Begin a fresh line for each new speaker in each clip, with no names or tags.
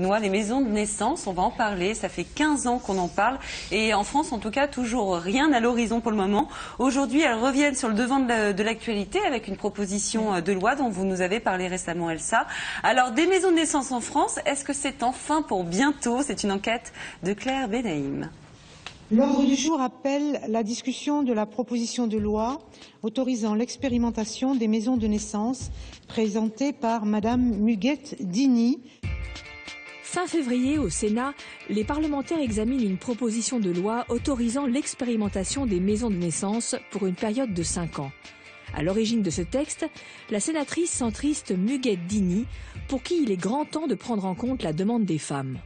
Les maisons de naissance, on va en parler, ça fait 15 ans qu'on en parle et en France en tout cas toujours rien à l'horizon pour le moment. Aujourd'hui elles reviennent sur le devant de l'actualité avec une proposition de loi dont vous nous avez parlé récemment, Elsa. Alors des maisons de naissance en France, est-ce que c'est enfin pour bientôt? C'est une enquête de Claire Benaïm.
L'ordre du jour appelle la discussion de la proposition de loi autorisant l'expérimentation des maisons de naissance présentée par Madame Muguette Dini.
Fin février, au Sénat, les parlementaires examinent une proposition de loi autorisant l'expérimentation des maisons de naissance pour une période de 5 ans. À l'origine de ce texte, la sénatrice centriste Muguette Dini, pour qui il est grand temps de prendre en compte la demande des femmes.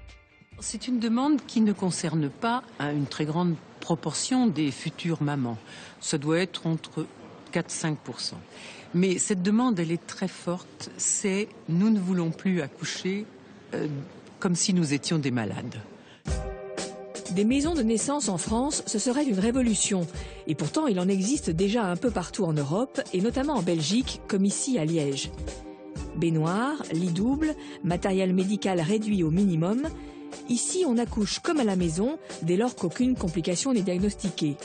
C'est une demande qui ne concerne pas une très grande proportion des futures mamans. Ça doit être entre 4-5%. Mais cette demande, elle est très forte. C'est « nous ne voulons plus accoucher comme si nous étions des malades ».
Des maisons de naissance en France, ce serait une révolution. Et pourtant, il en existe déjà un peu partout en Europe, et notamment en Belgique, comme ici à Liège. Baignoire, lit double, matériel médical réduit au minimum. Ici, on accouche comme à la maison, dès lors qu'aucune complication n'est diagnostiquée.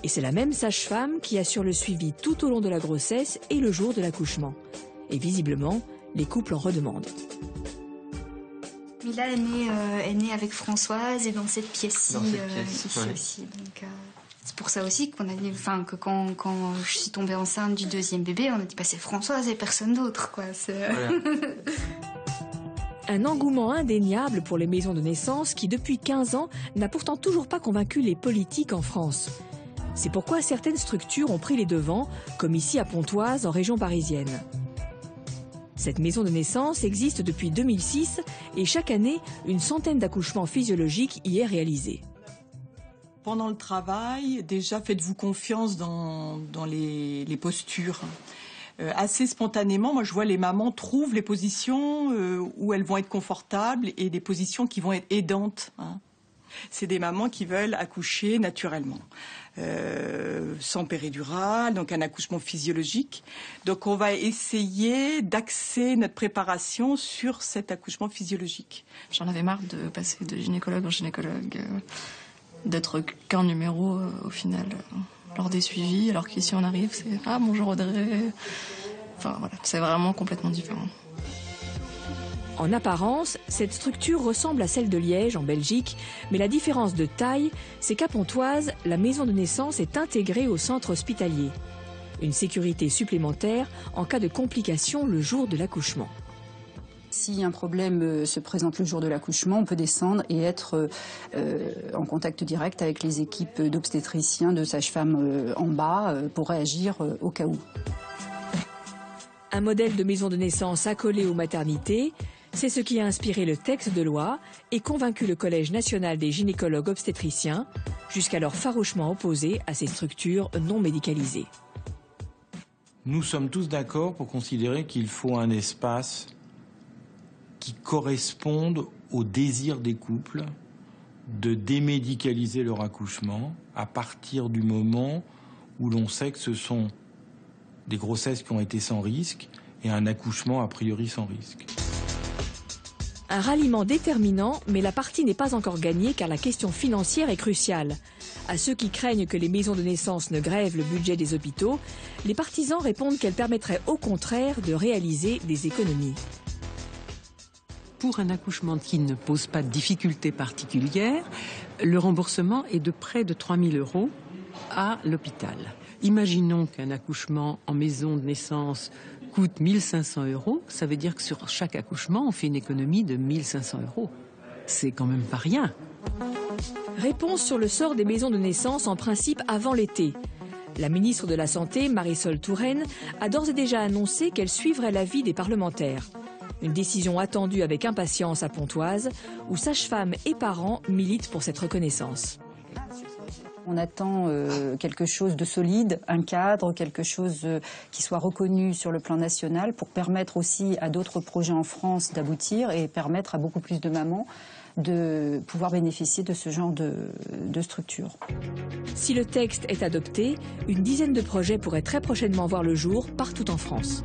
Et c'est la même sage-femme qui assure le suivi tout au long de la grossesse et le jour de l'accouchement. Et visiblement, les couples en redemandent.
Mila est née avec Françoise et dans cette pièce-ci, ici
ouais.
aussi. Donc, c'est pour ça aussi qu'on a dit, que quand je suis tombée enceinte du 2e bébé, on a dit c'est Françoise et personne d'autre, quoi.
Voilà.
Un engouement indéniable pour les maisons de naissance qui, depuis 15 ans, n'a pourtant toujours pas convaincu les politiques en France. C'est pourquoi certaines structures ont pris les devants, comme ici à Pontoise, en région parisienne. Cette maison de naissance existe depuis 2006 et chaque année, une centaine d'accouchements physiologiques y est réalisée.
Pendant le travail, déjà faites-vous confiance dans les postures. Assez spontanément, moi je vois les mamans trouvent les positions où elles vont être confortables et des positions qui vont être aidantes. C'est des mamans qui veulent accoucher naturellement, sans péridurale, donc un accouchement physiologique. Donc on va essayer d'axer notre préparation sur cet accouchement physiologique.
J'en avais marre de passer de gynécologue en gynécologue, d'être qu'un numéro au final lors des suivis, alors qu'ici on arrive, c'est « Ah, bonjour Audrey ». Enfin voilà, c'est vraiment complètement différent.
En apparence, cette structure ressemble à celle de Liège, en Belgique, mais la différence de taille, c'est qu'à Pontoise, la maison de naissance est intégrée au centre hospitalier. Une sécurité supplémentaire en cas de complications le jour de l'accouchement.
Si un problème se présente le jour de l'accouchement, on peut descendre et être en contact direct avec les équipes d'obstétriciens, de sages-femmes en bas pour réagir au cas où.
Un modèle de maison de naissance accolé aux maternités, c'est ce qui a inspiré le texte de loi et convaincu le Collège national des gynécologues obstétriciens, jusqu'alors farouchement opposé à ces structures non médicalisées.
Nous sommes tous d'accord pour considérer qu'il faut un espace qui corresponde au désir des couples de démédicaliser leur accouchement à partir du moment où l'on sait que ce sont des grossesses qui ont été sans risque et un accouchement a priori sans risque.
Un ralliement déterminant, mais la partie n'est pas encore gagnée car la question financière est cruciale. À ceux qui craignent que les maisons de naissance ne grèvent le budget des hôpitaux, les partisans répondent qu'elles permettraient au contraire de réaliser des économies.
Pour un accouchement qui ne pose pas de difficultés particulières, le remboursement est de près de 3 000 € à l'hôpital. Imaginons qu'un accouchement en maison de naissance coûte 1 500 €. Ça veut dire que sur chaque accouchement, on fait une économie de 1 500 €. C'est quand même pas rien.
Réponse sur le sort des maisons de naissance en principe avant l'été. La ministre de la Santé, Marisol Touraine, a d'ores et déjà annoncé qu'elle suivrait l'avis des parlementaires. Une décision attendue avec impatience à Pontoise, où sages-femmes et parents militent pour cette reconnaissance.
On attend quelque chose de solide, un cadre, quelque chose qui soit reconnu sur le plan national pour permettre aussi à d'autres projets en France d'aboutir et permettre à beaucoup plus de mamans de pouvoir bénéficier de ce genre de structure.
Si le texte est adopté, une dizaine de projets pourraient très prochainement voir le jour partout en France.